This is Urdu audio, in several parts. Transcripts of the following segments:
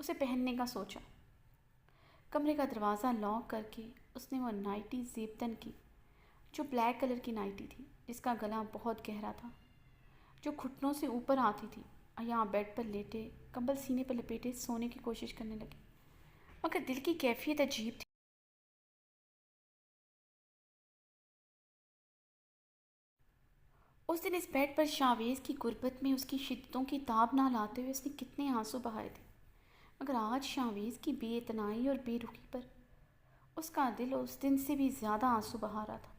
اسے پہننے کا سوچا۔ کمرے کا دروازہ لاک کر کے اس نے وہ نائٹی زیبتن کی، جو بلیک کلر کی نائٹی تھی، جس کا گلا بہت گہرا تھا، جو گھٹنوں سے اوپر آتی تھی۔ یہاں بیڈ پر لیٹے، کمبل سینے پر لپیٹے سونے کی کوشش کرنے لگی، مگر دل کی کیفیت عجیب تھی۔ اس دن اس بیڈ پر شاویز کی غربت میں اس کی شدتوں کی تاب نہ لاتے ہوئے اس نے کتنے آنسو بہائے تھے، مگر آج شاویز کی بے اعتنائی اور بے رخی پر اس کا دل اس دن سے بھی زیادہ آنسو بہا رہا تھا۔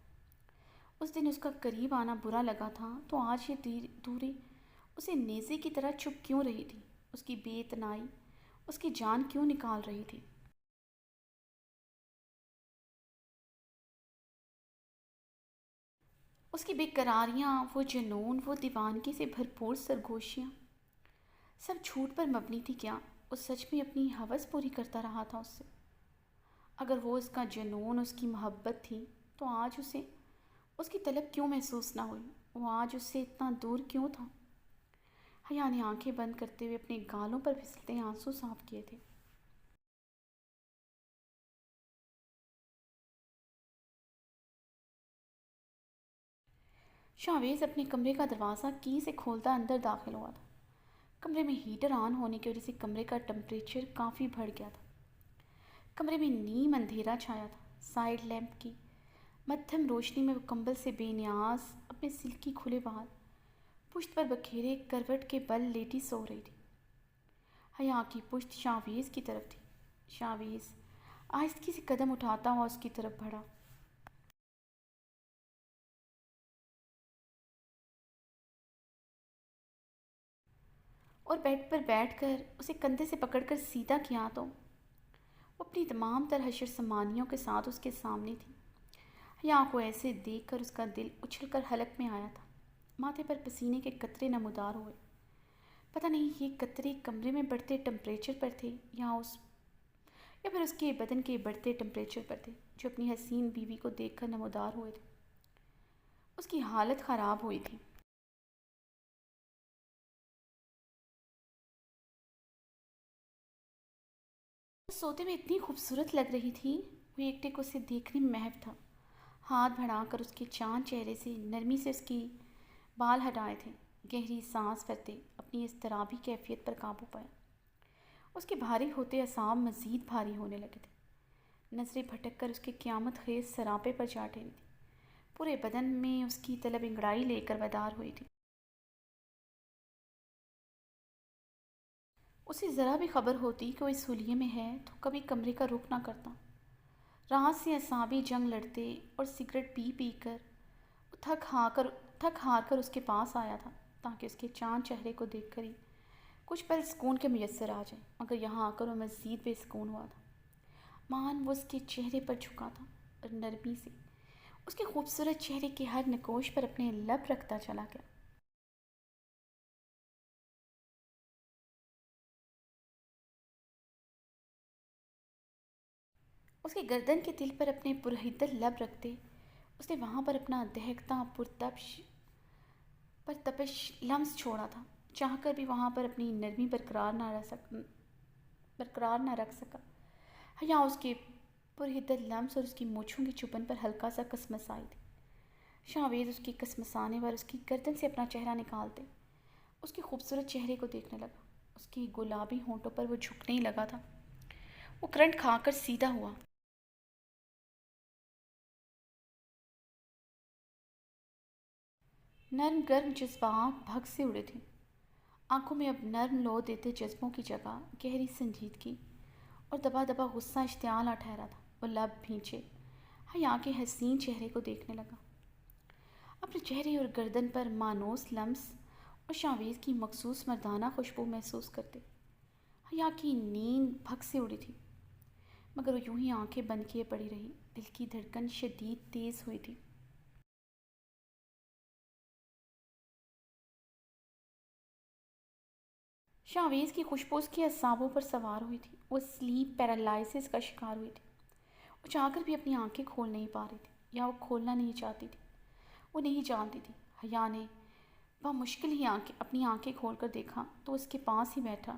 اس دن اس کا قریب آنا برا لگا تھا، تو آج یہ دوری اسے نیزے کی طرح چپ کیوں رہی تھی؟ اس کی بے اعتنائی اس کی جان کیوں نکال رہی تھی؟ اس کی بے قراریاں، وہ جنون، وہ دیوانگی سے بھرپور سرگوشیاں سب جھوٹ پر مبنی تھی کیا؟ وہ سچ میں اپنی ہوس پوری کرتا رہا تھا اس سے؟ اگر وہ اس کا جنون، اس کی محبت تھی، تو آج اسے اس کی طلب کیوں محسوس نہ ہوئی؟ وہ آج اس سے اتنا دور کیوں تھا؟ حیا نے آنکھیں بند کرتے ہوئے اپنے گالوں پر پھسلتے آنسو صاف کیے تھے۔ شاویز اپنے کمرے کا دروازہ کی سے کھولتا اندر داخل ہوا تھا۔ کمرے میں ہیٹر آن ہونے کی وجہ سے کمرے کا ٹمپریچر کافی بڑھ گیا تھا۔ کمرے میں نیم اندھیرا چھایا تھا۔ سائڈ لیمپ کی مدھم روشنی میں وہ کمبل سے بے نیاز اپنے سلکی کھلے بال پشت پر بکھیرے کروٹ کے بل لیٹی سو رہی تھی۔ حیا کی پشت شاویز کی طرف تھی۔ شاویز آہستگی سے قدم اٹھاتا ہوا اس کی طرف بڑھا۔ اور بیڈ پر بیٹھ کر اسے کندھے سے پکڑ کر سیدھا کیا تو وہ اپنی تمام تر حشر سمانیوں کے ساتھ اس کے سامنے تھی۔ حیا کو ایسے دیکھ کر اس کا دل اچھل کر حلق میں آیا تھا۔ ماتھے پر پسینے کے قطرے نمودار ہوئے۔ پتہ نہیں یہ قطرے کمرے میں بڑھتے ٹمپریچر پر تھے یا پھر اس کے بدن کے بڑھتے ٹمپریچر پر تھے، جو اپنی حسین بیوی کو دیکھ کر نمودار ہوئے تھے۔ اس کی حالت خراب ہوئی تھی۔ وہ سوتے میں اتنی خوبصورت لگ رہی تھی، وہ ایک ٹک اسے دیکھنے میں محو تھا۔ ہاتھ بڑھا کر اس کے چاند چہرے سے نرمی سے اس کی بال ہٹائے تھے۔ گہری سانس بھرتے اپنی اضطرابی کیفیت پر قابو پایا۔ اس کے بھاری ہوتے اعصاب مزید بھاری ہونے لگے تھے۔ نظریں بھٹک کر اس کے قیامت خیز سراپے پر جا ٹھہری تھی۔ پورے بدن میں اس کی طلب انگڑائی لے کر بیدار ہوئی تھی۔ اسے ذرا بھی خبر ہوتی کہ وہ اس حلیے میں ہے تو کبھی کمرے کا رخ نہ کرتا۔ رات سے اعصابی جنگ لڑتے اور سگریٹ پی پی کر وہ تھک ہار کر اس کے پاس آیا تھا، تاکہ اس کے چاند چہرے کو دیکھ کر ہی کچھ پل سکون کے میسر آ جائے، مگر یہاں آ کر وہ مزید بے سکون ہوا تھا۔ مان وہ اس کے چہرے پر جھکا تھا اور نرمی سے اس کے خوبصورت چہرے کے ہر نکوش پر اپنے لب رکھتا چلا گیا۔ اس کے گردن کے تل پر اپنے پرہدر لب رکھتے اس نے وہاں پر اپنا دہکتا پرتپش لمس چھوڑا تھا۔ چاہ کر بھی وہاں پر اپنی نرمی برقرار نہ رکھ سکا۔ حیا اس کے پرہدر لمس اور اس کی مونچھوں کی چبھن پر ہلکا سا کسمسائی تھی۔ شاویز اس کی کسمسانے پر اس کی گردن سے اپنا چہرہ نکالتے اس کے خوبصورت چہرے کو دیکھنے لگا۔ اس کی گلابی ہونٹوں پر وہ جھکنے ہی لگا تھا۔ وہ کرنٹ کھا کر سیدھا ہوا۔ نرم گرم جذبات بھگ سے اڑے تھے۔ آنکھوں میں اب نرم لو دیتے جذبوں کی جگہ گہری سنجیدگی اور دبا دبا غصہ اشتعال آ ٹھہرا تھا۔ وہ لب بھینچے حیا کے حسین چہرے کو دیکھنے لگا، اپنے چہرے اور گردن پر مانوس لمس اور شاویز کی مخصوص مردانہ خوشبو محسوس کرتے۔ حیا کی نیند بھگ سے اڑی تھی، مگر وہ یوں ہی آنکھیں بند کیے پڑی رہی۔ دل کی دھڑکن شدید تیز ہوئی تھی۔ شاویز کی خوشبو اس کے اعصابوں پر سوار ہوئی تھی۔ وہ سلیپ پیرالائسس کا شکار ہوئی تھی۔ وہ چاہ کر بھی اپنی آنکھیں کھول نہیں پا رہی تھی، یا وہ کھولنا نہیں چاہتی تھی۔ وہ نہیں جانتی تھی۔ حیا نے بمشکل ہی اپنی آنکھیں کھول کر دیکھا تو اس کے پاس ہی بیٹھا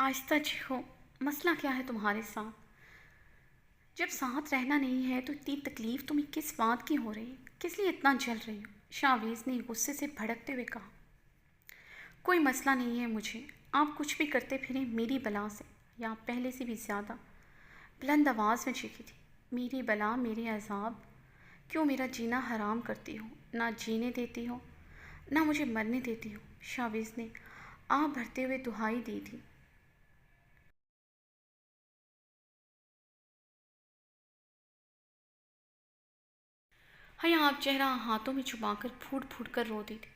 آہستہ چیخو، مسئلہ کیا ہے تمہارے ساتھ؟ جب ساتھ رہنا نہیں ہے تو اتنی تکلیف تمہیں کس بات کی ہو رہی ہے؟ کس لیے اتنا جل رہی ہو؟ شاویز نے غصے سے بھڑکتے ہوئے کہا۔ کوئی مسئلہ نہیں ہے مجھے، آپ کچھ بھی کرتے پھریں میری بلا سے، یا پہلے سے بھی زیادہ بلند آواز میں چیخی تھی۔ میری بلا، میرے عذاب، کیوں میرا جینا حرام کرتی ہو؟ نہ جینے دیتی ہو، نہ مجھے مرنے دیتی ہو، شاویز نے آہ بھرتے ہوئے دہائی دی تھی۔ حیا آپ چہرہ ہاتھوں میں چھپا کر پھوٹ پھوٹ کر روتی تھی۔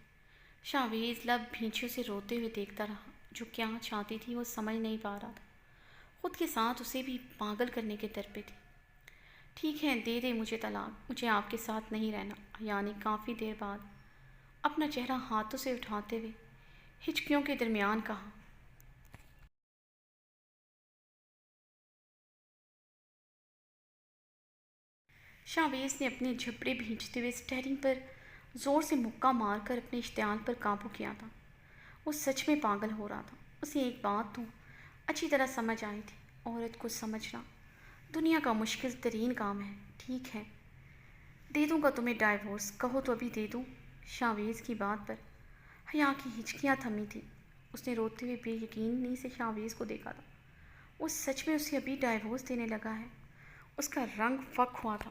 شاویز لب بھینچیوں سے روتے ہوئے دیکھتا رہا۔ جو کیا چاہتی تھی وہ سمجھ نہیں پا رہا تھا، خود کے ساتھ اسے بھی پاگل کرنے کے در پہ تھی۔ ٹھیک ہے، دے دے مجھے طلاق، مجھے آپ کے ساتھ نہیں رہنا، حیا نے کافی دیر بعد اپنا چہرہ ہاتھوں سے اٹھاتے ہوئے ہچکیوں کے درمیان کہا۔ شاویز نے اپنے جھپڑے بھینچتے ہوئے اسٹیئرنگ پر زور سے مکہ مار کر اپنے اشتعال پر قابو کیا تھا۔ وہ سچ میں پاگل ہو رہا تھا۔ اسے ایک بات تو اچھی طرح سمجھ آئی تھی، عورت کو سمجھنا دنیا کا مشکل ترین کام ہے۔ ٹھیک ہے، دے دوں گا تمہیں ڈائیورس، کہو تو ابھی دے دوں؟ شاویز کی بات پر حیا کی ہچکیاں تھمی تھیں۔ اس نے روتے ہوئے بے یقینی سے شاویز کو دیکھا تھا۔ وہ سچ میں اسے ابھی ڈائیورس دینے لگا ہے؟ اس کا رنگ فک ہوا تھا۔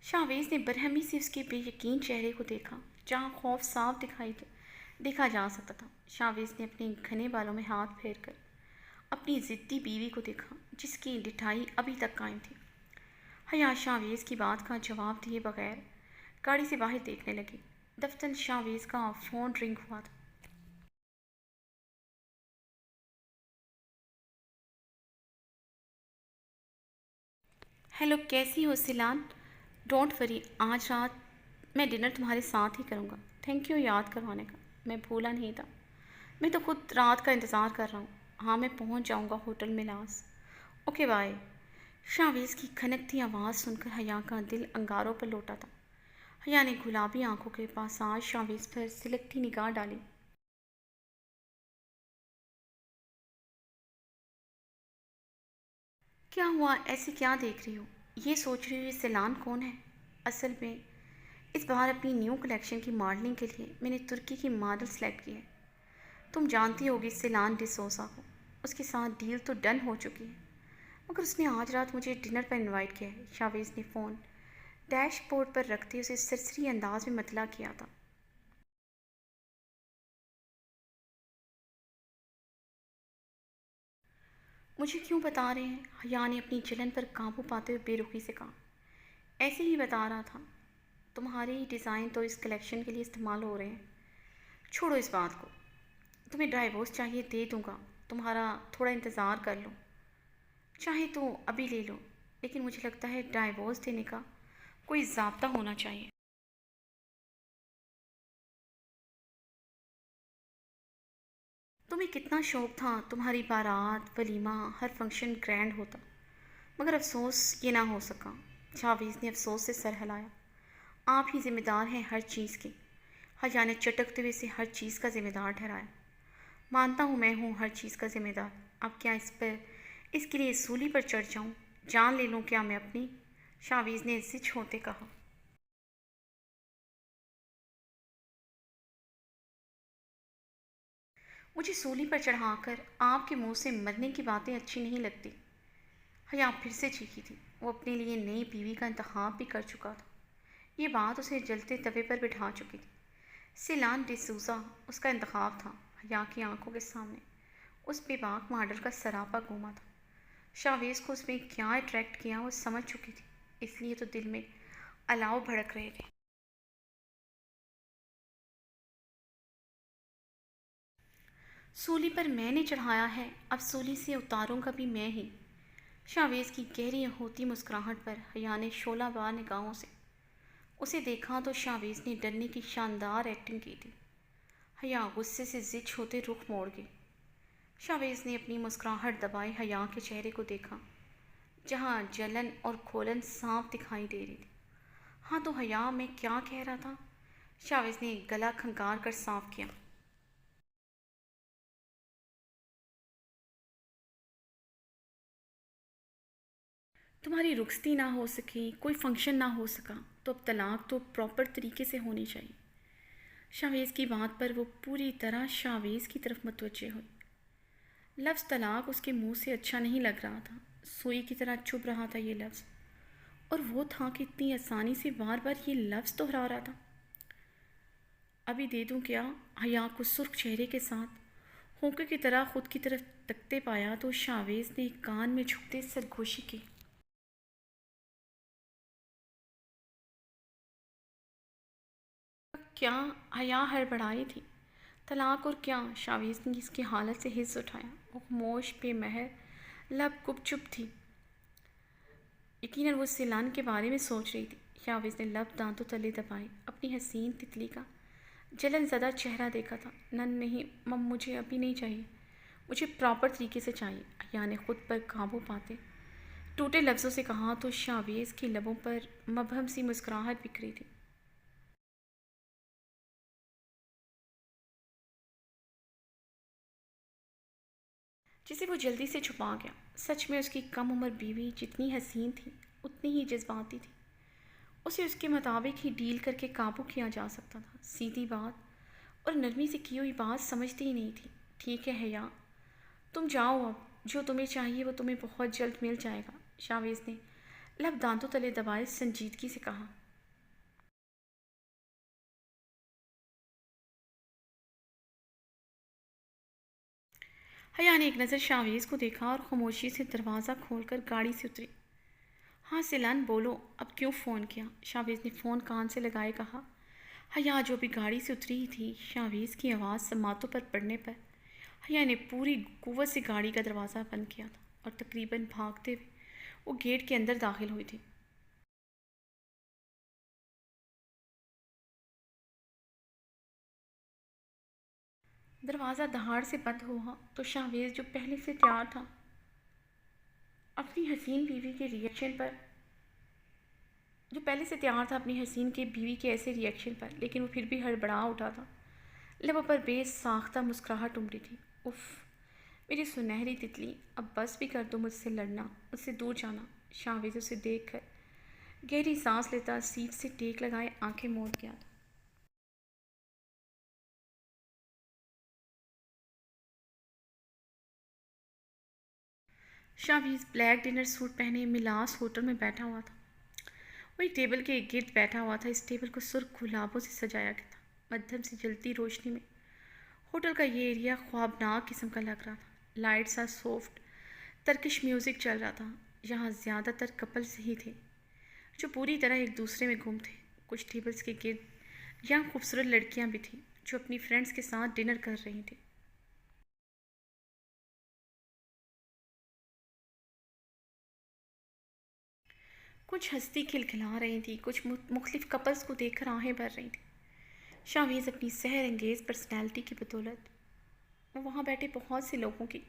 شاویز نے برہمی سے اس کے بے یقین چہرے کو دیکھا، جہاں خوف صاف دیکھا جا سکتا تھا۔ شاویز نے اپنے گھنے بالوں میں ہاتھ پھیر کر اپنی ضدی بیوی کو دیکھا، جس کی ڈٹھائی ابھی تک قائم تھی۔ حیا شاویز کی بات کا جواب دیے بغیر گاڑی سے باہر دیکھنے لگی۔ دفتر شاویز کا فون رنگ ہوا تھا۔ ہیلو، کیسی ہو سیلان؟ ڈونٹ وری، آج رات میں ڈنر تمہارے ساتھ ہی کروں گا۔ تھینک یو یاد کروانے کا، میں بھولا نہیں تھا۔ میں تو خود رات کا انتظار کر رہا ہوں۔ ہاں، میں پہنچ جاؤں گا ہوٹل میلاس۔ Okay bye. شاویز کی کھنکتی آواز سن کر حیا کا دل انگاروں پر لوٹا تھا۔ حیا نے گلابی آنکھوں کے پاس آج شاویز پر سلگتی نگاہ ڈالی۔ کیا ہوا؟ ایسے کیا دیکھ رہی ہو؟ یہ سوچ رہی ہو یہ سیلان کون ہے؟ اصل میں اس بار اپنی نیو کلیکشن کی ماڈلنگ کے لیے میں نے ترکی کی ماڈل سلیکٹ کی ہے۔ تم جانتی ہوگی سیلان ڈیسوزا کو، اس کے ساتھ ڈیل تو ڈن ہو چکی ہے، مگر اس نے آج رات مجھے ڈنر پر انوائٹ کیا ہے۔ شاویز نے فون ڈیش بورڈ پر رکھتے اسے سرسری انداز میں مطلع کیا تھا۔ مجھے کیوں بتا رہے ہیں؟ حیا نے اپنی جلن پر قابو پاتے ہوئے بے رخی سے کہا۔ ایسے ہی بتا رہا تھا، تمہارے ہی ڈیزائن تو اس کلیکشن کے لیے استعمال ہو رہے ہیں۔ چھوڑو اس بات کو، تمہیں ڈائیورس چاہیے دے دوں گا، تمہارا تھوڑا انتظار کر لو، چاہے تو ابھی لے لو، لیکن مجھے لگتا ہے ڈائیورس دینے کا کوئی ضابطہ ہونا چاہیے۔ تمہیں کتنا شوق تھا تمہاری بارات ولیمہ ہر فنکشن گرینڈ ہوتا، مگر افسوس یہ نہ ہو سکا۔ جاویز نے افسوس سے سر ہلایا۔ آپ ہی ذمہ دار ہیں ہر چیز کے۔ حیا نے چٹکتے ہوئے سے ہر چیز کا ذمہ دار ٹھہرایا۔ مانتا ہوں میں ہوں ہر چیز کا ذمہ دار، اب کیا اس کے لیے سولی پر چڑھ جاؤں، جان لے لوں کیا میں اپنی؟ شاویز نے زچ ہوتے کہا۔ مجھے سولی پر چڑھا کر آپ کے منہ سے مرنے کی باتیں اچھی نہیں لگتی۔ حیا پھر سے چیخی تھی۔ وہ اپنے لیے نئی بیوی کا انتخاب بھی کر چکا تھا۔ یہ بات اسے جلتے توے پر بٹھا چکی تھی۔ سیلان ڈیسوزا اس کا انتخاب تھا۔ حیا کی آنکھوں کے سامنے اس بے باک ماڈل کا سراپا گھوما تھا۔ شاویز کو اس میں کیا اٹریکٹ کیا وہ سمجھ چکی تھی، اس لیے تو دل میں الاؤ بھڑک رہے تھے۔ سولی پر میں نے چڑھایا ہے، اب سولی سے اتاروں گا بھی میں ہی۔ شاویز کی گہری ہوتی مسکراہٹ پر حیا نے شعلہ بار نگاہوں سے اسے دیکھا تو شاویز نے ڈرنے کی شاندار ایکٹنگ کی تھی۔ حیا غصے سے زچ ہوتے رخ موڑ گئی۔ شاویز نے اپنی مسکراہٹ دبائے حیا کے چہرے کو دیکھا، جہاں جلن اور کھولن صاف دکھائی دے رہی تھی۔ ہاں تو حیا، میں کیا کہہ رہا تھا؟ شاویز نے گلا کھنکار کر صاف کیا۔ تمہاری رخصتی نہ ہو سکی، کوئی فنکشن نہ ہو سکا، تو اب طلاق تو پراپر طریقے سے ہونی چاہیے۔ شاویز کی بات پر وہ پوری طرح شاویز کی طرف متوجہ ہوئی۔ لفظ طلاق اس کے منہ سے اچھا نہیں لگ رہا تھا، سوئی کی طرح چبھ رہا تھا یہ لفظ، اور وہ تھا کہ اتنی آسانی سے بار بار یہ لفظ دہرا رہا تھا۔ ابھی دے دوں کیا؟ حیا کو سرخ چہرے کے ساتھ ہونکے کی طرح خود کی طرف تکتے پایا تو شاویز نے کان میں جھکتے سرگوشی کی۔ کیا؟ حیا ہڑبڑائی تھی۔ طلاق اور کیا؟ شاویز نے اس کی حالت سے حس اٹھایا۔ وہ خاموش، بے مہر، لب گپ چپ تھی۔ یقیناً وہ سیلان کے بارے میں سوچ رہی تھی۔ شاویز نے لب دانتوں تلے دبائے، اپنی حسین تتلی کا جلن زدہ چہرہ دیکھا تھا۔ نہیں مم، مجھے ابھی نہیں چاہیے، مجھے پراپر طریقے سے چاہیے، حیا نے خود پر قابو پاتے ٹوٹے لفظوں سے کہا تو شاویز کے لبوں پر مبہم سی مسکراہٹ بکھری تھی۔ جسے وہ جلدی سے چھپا گیا۔ سچ میں اس کی کم عمر بیوی جتنی حسین تھی اتنی ہی جذباتی تھی۔ اسے اس کے مطابق ہی ڈیل کر کے قابو کیا جا سکتا تھا۔ سیدھی بات اور نرمی سے کی ہوئی بات سمجھتی ہی نہیں تھی۔ ٹھیک ہے حیا، تم جاؤ، اب جو تمہیں چاہیے وہ تمہیں بہت جلد مل جائے گا، شاویز نے لب دانتوں تلے دبائے سنجیدگی سے کہا۔ حیا نے ایک نظر شاویز کو دیکھا اور خاموشی سے دروازہ کھول کر گاڑی سے اتری۔ ہاں سیلان، بولو، اب کیوں فون کیا؟ شاویز نے فون کان سے لگائے کہا۔ حیا جو بھی گاڑی سے اتری ہی تھی، شاویز کی آواز سماعتوں پر پڑنے پر حیا نے پوری قوت سے گاڑی کا دروازہ بند کیا تھا اور تقریباً بھاگتے ہوئے وہ گیٹ کے اندر داخل ہوئی تھی۔ دروازہ دہاڑ سے بند ہوا تو شاویز جو پہلے سے تیار تھا اپنی حسین بیوی کے ریئیکشن پر جو پہلے سے تیار تھا اپنی حسین کے بیوی کے ایسے ریئیکشن پر، لیکن وہ پھر بھی ہڑبڑا اٹھا تھا۔ لبوں پر بے ساختہ مسکراہٹ امڑی تھی۔ اف، میری سنہری تتلی، اب بس بھی کر دو مجھ سے لڑنا، مجھ سے دور جانا۔ شاویز اسے دیکھ کر گہری سانس لیتا سیٹ سے ٹیک لگائے آنکھیں موڑ گیا تھا۔ شاویز بلیک ڈنر سوٹ پہنے ملاس ہوٹل میں بیٹھا ہوا تھا۔ وہ ایک ٹیبل کے گرد بیٹھا ہوا تھا۔ اس ٹیبل کو سرخ گلابوں سے سجایا گیا تھا۔ مدھم سے جلتی روشنی میں ہوٹل کا یہ ایریا خوابناک قسم کا لگ رہا تھا۔ لائٹ سا سافٹ ترکش میوزک چل رہا تھا۔ یہاں زیادہ تر کپلز ہی تھے جو پوری طرح ایک دوسرے میں گم تھے۔ کچھ ٹیبلز کے گرد یہاں خوبصورت لڑکیاں بھی تھیں جو اپنی فرینڈز کے ساتھ ڈنر کر رہی تھیں۔ کچھ ہستی کھلکھلا رہی تھی، کچھ مختلف کپلز کو دیکھ کر آہیں بھر رہی تھیں۔ شاویز اپنی سحر انگیز پرسنالٹی کی بدولت وہ وہاں بیٹھے بہت سے لوگوں کی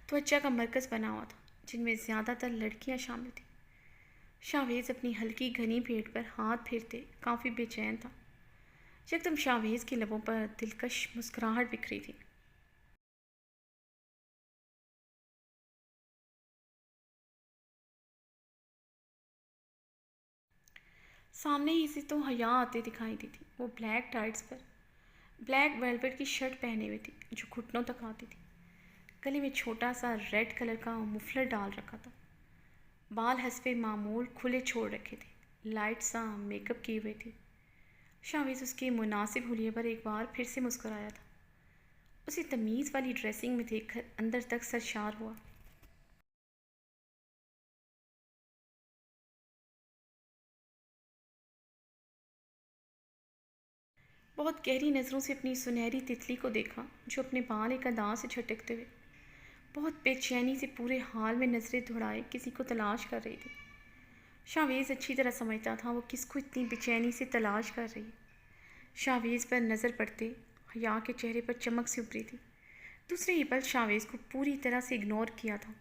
توجہ کا مرکز بنا ہوا تھا، جن میں زیادہ تر لڑکیاں شامل تھیں۔ شاویز اپنی ہلکی گھنی پیٹ پر ہاتھ پھیرتے کافی بے چین تھا۔ یکدم شاویز کے لبوں پر دلکش مسکراہٹ بکھری تھی۔ سامنے ہی سے تو حیا آتے دکھائی دی تھی۔ وہ بلیک ٹائٹس پر بلیک ویلویٹ کی شرٹ پہنے ہوئی تھی جو گھٹنوں تک آتی تھی۔ گلے میں چھوٹا سا ریڈ کلر کا مفلر ڈال رکھا تھا۔ بال حسب معمول کھلے چھوڑ رکھے تھے۔ لائٹ سا میک اپ کیے ہوئے تھے۔ شاویز اس کے مناسب حلیے پر ایک بار پھر سے مسکرایا تھا۔ اسے تمیز والی ڈریسنگ میں دیکھ کر اندر تک سرشار ہوا۔ بہت گہری نظروں سے اپنی سنہری تتلی کو دیکھا جو اپنے بال ایک انداز سے جھٹکتے ہوئے بہت بے چینی سے پورے حال میں نظریں دوڑائے کسی کو تلاش کر رہی تھی۔ شاویز اچھی طرح سمجھتا تھا وہ کس کو اتنی بے چینی سے تلاش کر رہی ہے۔ شاویز پر نظر پڑتے حیا کے چہرے پر چمک سی ابھری تھی۔ دوسرے ہی پل شاویز کو پوری طرح سے اگنور کیا تھا،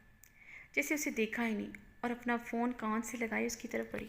جیسے اسے دیکھا ہی نہیں، اور اپنا فون کان سے لگائے اس کی طرف بڑھی۔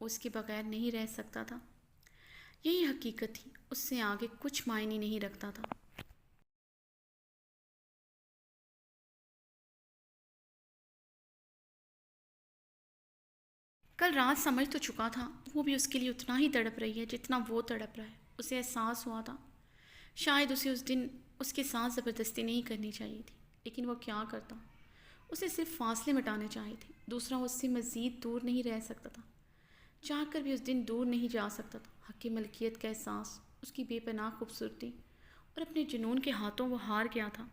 وہ اس کے بغیر نہیں رہ سکتا تھا۔ یہی حقیقت تھی، اس سے آگے کچھ معنی نہیں رکھتا تھا۔ کل رات سمجھ تو چکا تھا، وہ بھی اس کے لیے اتنا ہی تڑپ رہی ہے جتنا وہ تڑپ رہا ہے۔ اسے احساس ہوا تھا شاید اسے اس دن اس کے ساتھ زبردستی نہیں کرنی چاہیے تھی، لیکن وہ کیا کرتا؟ اسے صرف فاصلے مٹانے چاہیے تھے۔ دوسرا وہ اس سے مزید دور نہیں رہ سکتا تھا، چاہ کر بھی اس دن دور نہیں جا سکتا تھا۔ حق کی ملکیت کا احساس، اس کی بے پناہ خوبصورتی اور اپنے جنون کے ہاتھوں وہ ہار گیا تھا۔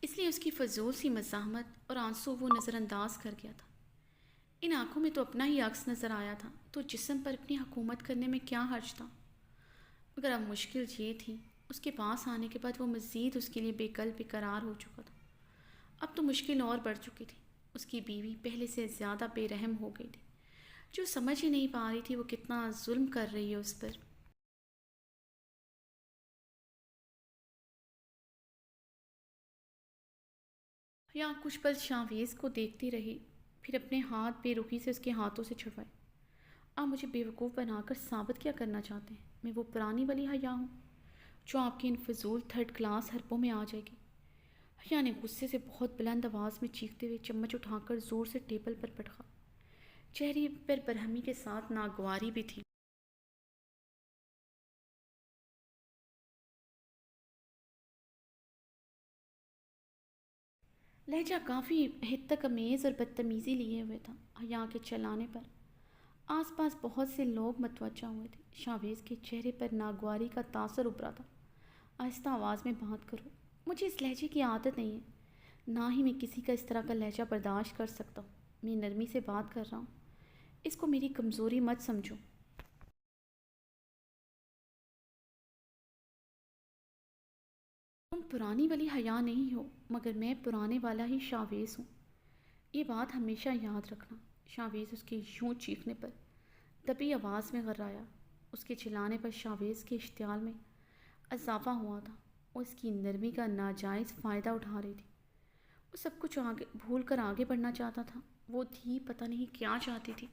اس لیے اس کی فضول سی مزاحمت اور آنسو وہ نظر انداز کر گیا تھا۔ ان آنکھوں میں تو اپنا ہی عکس نظر آیا تھا، تو جسم پر اپنی حکومت کرنے میں کیا حرج تھا؟ مگر اب مشکل یہ تھی، اس کے پاس آنے کے بعد وہ مزید اس کے لیے بے قلب بے قرار ہو چکا تھا۔ اب تو مشکل اور بڑھ چکی تھی۔ اس کی بیوی پہلے سے زیادہ بے رحم ہو گئی تھی، جو سمجھ ہی نہیں پا رہی تھی وہ کتنا ظلم کر رہی ہے اس پر۔ یا کچھ پل شاویز کو دیکھتی رہی، پھر اپنے ہاتھ بے رخی سے اس کے ہاتھوں سے چھڑوائے۔ آپ مجھے بیوقوف بنا کر ثابت کیا کرنا چاہتے ہیں؟ میں وہ پرانی والی حیا ہوں جو آپ کی ان فضول تھرڈ کلاس حربوں میں آ جائے گی؟ حیا نے غصے سے بہت بلند آواز میں چیختے ہوئے چمچ اٹھا کر زور سے ٹیبل پر پٹکا۔ چہرے پر برہمی کے ساتھ ناگواری بھی تھی۔ لہجہ کافی حد تک امیز اور بدتمیزی لیے ہوئے تھا۔ حیا کے چلانے پر آس پاس بہت سے لوگ متوجہ ہوئے تھے۔ شاویز کے چہرے پر ناگواری کا تاثر ابھرا تھا۔ آہستہ آواز میں بات کرو، مجھے اس لہجے کی عادت نہیں ہے، نہ ہی میں کسی کا اس طرح کا لہجہ برداشت کر سکتا ہوں۔ میں نرمی سے بات کر رہا ہوں، اس کو میری کمزوری مت سمجھو۔ تم پرانی والی حیا نہیں ہو، مگر میں پرانے والا ہی شاویز ہوں، یہ بات ہمیشہ یاد رکھنا۔ شاویز اس کے یوں چیخنے پر دبی آواز میں غرایا۔ اس کے چلانے پر شاویز کے اشتعال میں اضافہ ہوا تھا۔ وہ اس کی نرمی کا ناجائز فائدہ اٹھا رہی تھی۔ وہ سب کچھ آگے بھول کر آگے بڑھنا چاہتا تھا۔ وہ تھی پتہ نہیں کیا چاہتی تھی۔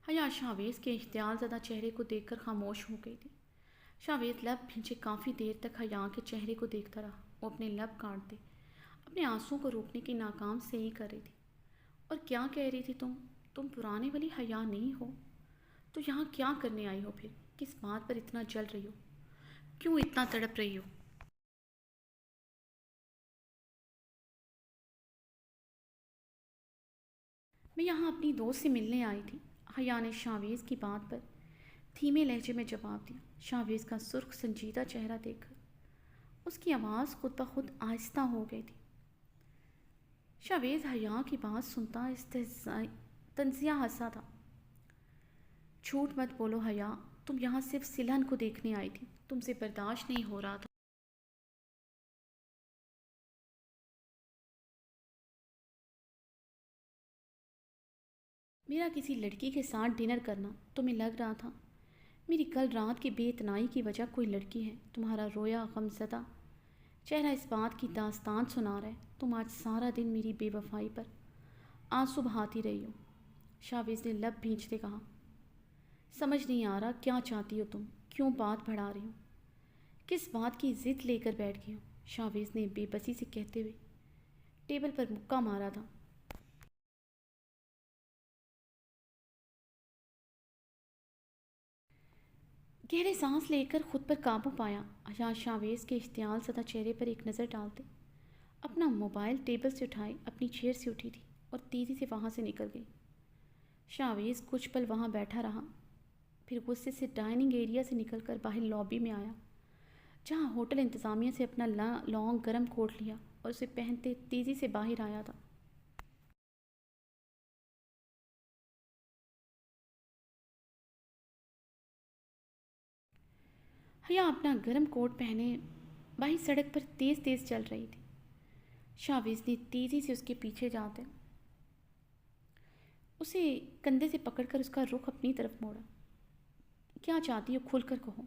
حیا شاویز کے اشتعال زدہ چہرے کو دیکھ کر خاموش ہو گئی تھی۔ شاویز لب بھنچے کافی دیر تک حیا کے چہرے کو دیکھتا رہا۔ وہ اپنے لب کاٹتے اپنے آنسوں کو روکنے کی ناکام سعی کر رہی تھی۔ اور کیا کہہ رہی تھی تم پرانے والی حیا نہیں ہو؟ تو یہاں کیا کرنے آئی ہو پھر؟ کس بات پر اتنا جل رہی ہو؟ کیوں اتنا تڑپ رہی ہو؟ میں یہاں اپنی دوست سے ملنے آئی تھی، حیا نے شاویز کی بات پر دھیمے لہجے میں جواب دیا۔ شاویز کا سرخ سنجیدہ چہرہ دیکھ کر اس کی آواز خود بخود آہستہ ہو گئی تھی۔ شاویز حیا کی بات سنتا طنزیہ ہنسا تھا۔ جھوٹ مت بولو حیا، تم یہاں صرف سلہن کو دیکھنے آئی تھی، تم سے برداشت نہیں ہو رہا تھا۔ میرا کسی لڑکی کے ساتھ ڈنر کرنا، تمہیں لگ رہا تھا میری کل رات کی بے اتنائی کی وجہ کوئی لڑکی ہے؟ تمہارا رویا غم زدہ چہرہ اس بات کی داستان سنا رہا ہے۔ تم آج سارا دن میری بے وفائی پر آنسو بہاتی رہی ہو۔ شاویز نے لب بھینچتے کہا۔ سمجھ نہیں آ رہا کیا چاہتی ہو تم، کیوں بات بڑھا رہی ہو، کس بات کی ضد لے کر بیٹھ گئی ہو؟ شاویز نے بے بسی سے کہتے ہوئے ٹیبل پر مکہ مارا تھا۔ گہرے سانس لے کر خود پر قابو پایا، حیا شاویز کے اشتعال زدہ چہرے پر ایک نظر ڈالتے اپنا موبائل ٹیبل سے اٹھائے اپنی چیئر سے اٹھی تھی اور تیزی سے وہاں سے نکل گئی۔ شاویز کچھ پل وہاں بیٹھا رہا، پھر غصے سے ڈائننگ ایریا سے نکل کر باہر لابی میں آیا، جہاں ہوٹل انتظامیہ سے اپنا لانگ گرم کوٹ لیا اور اسے پہنتے تیزی سے باہر آیا تھا۔ حیا اپنا گرم کوٹ پہنے باہر سڑک پر تیز تیز چل رہی تھی۔ شاویز نے تیزی سے اس کے پیچھے جاتے اسے کندھے سے پکڑ کر اس کا رخ اپنی طرف موڑا۔ کیا چاہتی ہو کھل کر کہو۔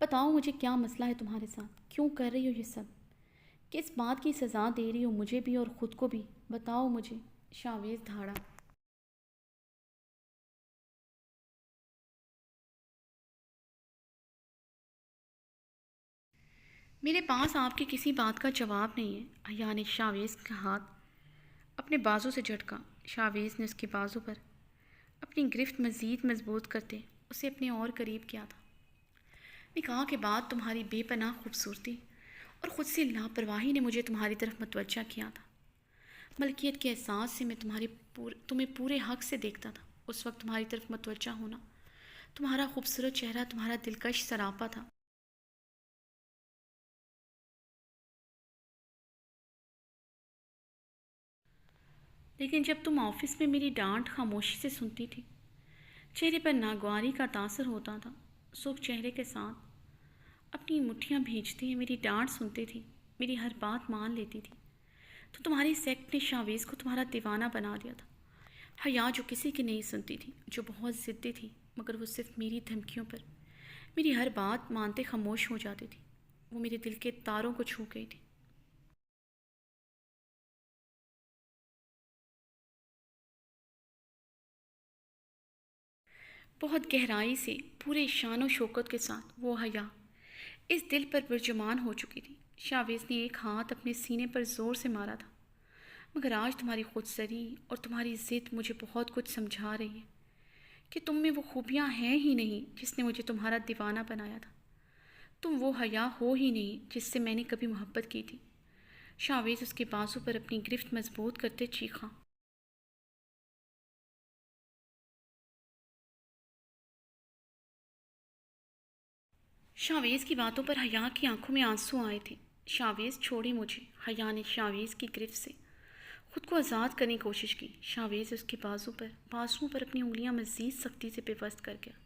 بتاؤ مجھے کیا مسئلہ ہے تمہارے ساتھ، کیوں کر رہی ہو یہ سب، کس بات کی سزا دے رہی ہو مجھے بھی اور خود کو بھی، بتاؤ مجھے، شاویز دھاڑا۔ میرے پاس آپ کی کسی بات کا جواب نہیں ہے، حیا نے شاویز کا ہاتھ اپنے بازو سے جھٹکا۔ شاویز نے اس کے بازو پر اپنی گرفت مزید مضبوط کرتے اسے اپنے اور قریب کیا تھا۔ نکاح کے بعد تمہاری بے پناہ خوبصورتی اور خود سے لاپرواہی نے مجھے تمہاری طرف متوجہ کیا تھا۔ ملکیت کے احساس سے میں تمہیں پورے حق سے دیکھتا تھا۔ اس وقت تمہاری طرف متوجہ ہونا، تمہارا خوبصورت چہرہ، تمہارا دلکش سراپا تھا۔ لیکن جب تم آفس میں میری ڈانٹ خاموشی سے سنتی تھی، چہرے پر ناگواری کا تاثر ہوتا تھا، سرخ چہرے کے ساتھ اپنی مٹھیاں بھیجتی میری ڈانٹ سنتی تھی، میری ہر بات مان لیتی تھی، تو تمہاری سیکٹ نے شاویز کو تمہارا دیوانہ بنا دیا تھا۔ حیا جو کسی کی نہیں سنتی تھی، جو بہت ضدی تھی، مگر وہ صرف میری دھمکیوں پر میری ہر بات مانتے خاموش ہو جاتی تھی، وہ میرے دل کے تاروں کو چھو گئی تھی۔ بہت گہرائی سے، پورے شان و شوکت کے ساتھ وہ حیا اس دل پر برجمان ہو چکی تھی۔ شاویز نے ایک ہاتھ اپنے سینے پر زور سے مارا تھا۔ مگر آج تمہاری خودسری اور تمہاری ضد مجھے بہت کچھ سمجھا رہی ہے کہ تم میں وہ خوبیاں ہیں ہی نہیں جس نے مجھے تمہارا دیوانہ بنایا تھا۔ تم وہ حیا ہو ہی نہیں جس سے میں نے کبھی محبت کی تھی۔ شاویز اس کے بازو پر اپنی گرفت مضبوط کرتے چیخا۔ شاویز کی باتوں پر حیا کی آنکھوں میں آنسو آئے تھے۔ شاویز چھوڑی مجھے، حیا نے شاویز کی گرفت سے خود کو آزاد کرنے کی کوشش کی۔ شاویز اس کے بازوؤں پر اپنی انگلیاں مزید سختی سے پیوست کر گیا۔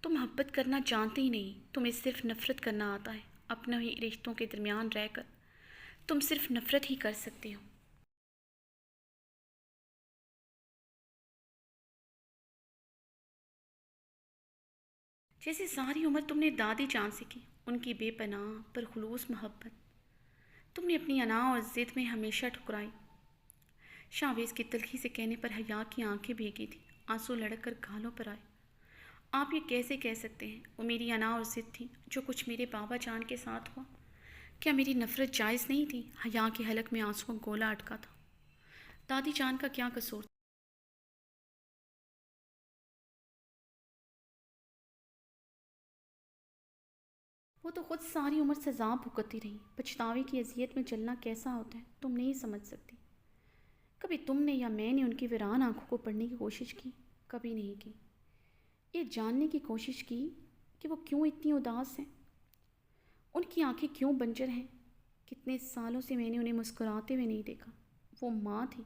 تم محبت کرنا جانتے ہی نہیں، تمہیں صرف نفرت کرنا آتا ہے۔ اپنے ہی رشتوں کے درمیان رہ کر تم صرف نفرت ہی کر سکتے ہو۔ جیسے ساری عمر تم نے دادی جان سے کی، ان کی بے پناہ پر خلوص محبت تم نے اپنی انا اور ضد میں ہمیشہ ٹھکرائی۔ شاویز کی تلخی سے کہنے پر حیا کی آنکھیں بھیگی تھیں، آنسو لڑک کر گالوں پر آئے۔ آپ یہ کیسے کہہ سکتے ہیں؟ وہ میری انا اور ضد تھی، جو کچھ میرے بابا جان کے ساتھ ہوا۔ کیا میری نفرت جائز نہیں تھی؟ حیا کے حلق میں آنسو کا گولا اٹکا تھا۔ دادی جان کا کیا قصور تھا؟ وہ تو خود ساری عمر سزا بھگتتی رہی۔ پچھتاوے کی اذیت میں جلنا کیسا ہوتا ہے تم نہیں سمجھ سکتی۔ کبھی تم نے یا میں نے ان کی ویران آنکھوں کو پڑھنے کی کوشش کی؟ کبھی نہیں کی۔ یہ جاننے کی کوشش کی کہ وہ کیوں اتنی اداس ہیں، ان کی آنکھیں کیوں بنجر ہیں۔ کتنے سالوں سے میں نے انہیں مسکراتے ہوئے نہیں دیکھا۔ وہ ماں تھی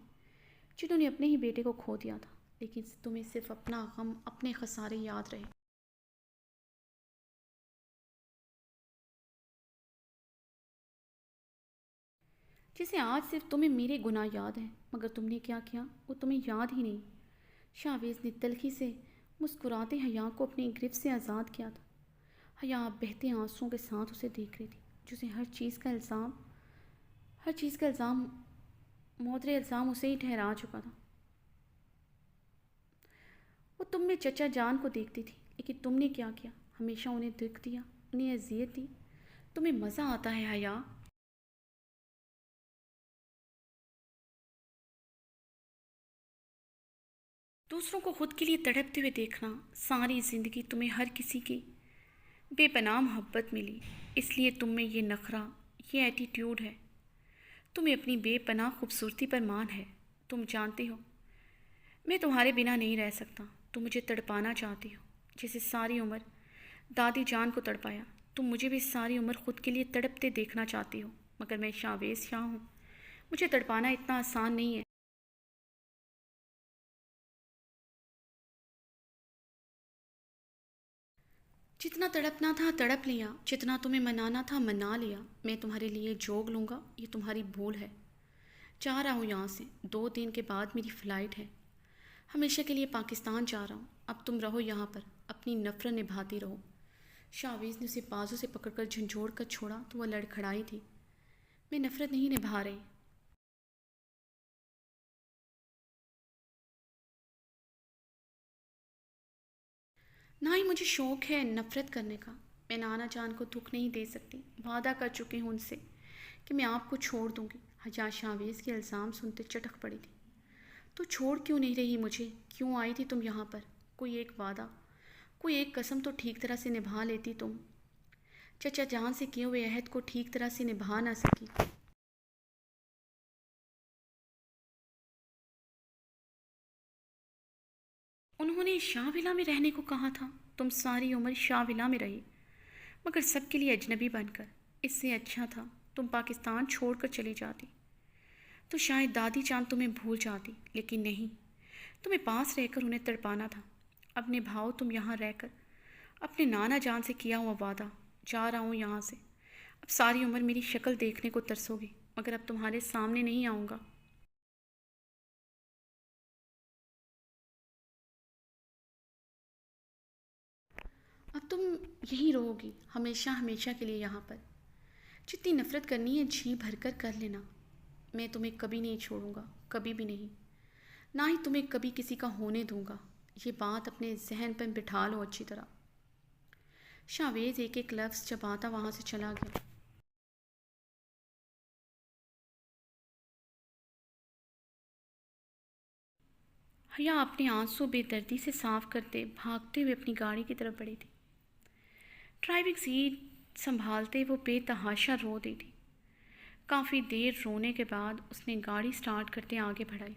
جنہوں نے اپنے ہی بیٹے کو کھو دیا تھا، لیکن تمہیں صرف اپنا غم، اپنے خسارے یاد رہے۔ جسے آج صرف تمہیں میرے گناہ یاد ہیں، مگر تم نے کیا کیا وہ تمہیں یاد ہی نہیں۔ شاویز نے تلخی سے مسکراتے حیا کو اپنی گرفت سے آزاد کیا تھا۔ حیا بہتے آنسوؤں کے ساتھ اسے دیکھ رہی تھی، جسے ہر چیز کا الزام معتر الزام اسے ہی ٹھہرا چکا تھا۔ وہ تم میں چچا جان کو دیکھتی تھی، لیکن تم نے کیا کیا؟ ہمیشہ انہیں دکھ دیا، انہیں اذیت دی۔ تمہیں مزہ آتا ہے حیا؟ دوسروں کو خود کے لیے تڑپتے ہوئے دیکھنا۔ ساری زندگی تمہیں ہر کسی کی بے پناہ محبت ملی، اس لیے تم میں یہ نخرہ، یہ ایٹیٹیوڈ ہے۔ تمہیں اپنی بے پناہ خوبصورتی پر مان ہے۔ تم جانتی ہو میں تمہارے بنا نہیں رہ سکتا۔ تم مجھے تڑپانا چاہتی ہو، جیسے ساری عمر دادی جان کو تڑپایا۔ تم مجھے بھی ساری عمر خود کے لیے تڑپتے دیکھنا چاہتی ہو، مگر میں شاویز شاہ ہوں، مجھے تڑپانا اتنا آسان نہیں ہے۔ جتنا تڑپنا تھا تڑپ لیا، جتنا تمہیں منانا تھا منا لیا۔ میں تمہارے لیے جوگ لوں گا، یہ تمہاری بھول ہے۔ جا رہا ہوں یہاں سے، 2 دن کے بعد میری فلائٹ ہے۔ ہمیشہ کے لیے پاکستان جا رہا ہوں۔ اب تم رہو یہاں پر، اپنی نفرت نبھاتی رہو۔ شاویز نے اسے بازو سے پکڑ کر جھنجھوڑ کر چھوڑا تو وہ لڑکھڑائی تھی۔ میں نفرت نہیں نبھا رہی۔ نہ ہی مجھے شوق ہے نفرت کرنے کا۔ میں نانا جان کو دکھ نہیں دے سکتی۔ وعدہ کر چکی ہوں ان سے کہ میں آپ کو چھوڑ دوں گی۔ حجاج شاویز کے الزام سنتے چٹک پڑی تھی۔ تو چھوڑ کیوں نہیں رہی مجھے؟ کیوں آئی تھی تم یہاں پر؟ کوئی ایک وعدہ، کوئی ایک قسم تو ٹھیک طرح سے نبھا لیتی تم۔ چچا جان سے کیے ہوئے عہد کو ٹھیک طرح سے نبھا نہ سکی۔ انہوں نے شاہ ولا میں رہنے کو کہا تھا۔ تم ساری عمر شاہ ولا میں رہی، مگر سب کے لیے اجنبی بن کر۔ اس سے اچھا تھا تم پاکستان چھوڑ کر چلی جاتی، تو شاید دادی جان تمہیں بھول جاتی، لیکن نہیں، تمہیں پاس رہ کر انہیں تڑپانا تھا۔ اب نبھاؤ تم یہاں رہ کر اپنے نانا جان سے کیا ہوا وعدہ۔ جا رہا ہوں یہاں سے۔ اب ساری عمر میری شکل دیکھنے کو ترسو گی، مگر اب تمہارے سامنے نہیں آؤں گا۔ اب تم یہیں رہو گی، ہمیشہ ہمیشہ کے لیے یہاں پر۔ جتنی نفرت کرنی ہے جی بھر کر کر لینا۔ میں تمہیں کبھی نہیں چھوڑوں گا، کبھی بھی نہیں، نہ ہی تمہیں کبھی کسی کا ہونے دوں گا۔ یہ بات اپنے ذہن پر بٹھا لو اچھی طرح۔ شاویز ایک ایک لفظ چباتا وہاں سے چلا گیا۔ حیا اپنے آنسو بے دردی سے صاف کرتے بھاگتے ہوئے اپنی گاڑی کی طرف بڑھی تھی۔ ڈرائیونگ سیٹ سنبھالتے وہ بے تحاشا رو دی تھی۔ کافی دیر رونے کے بعد اس نے گاڑی سٹارٹ کرتے آگے بڑھائی۔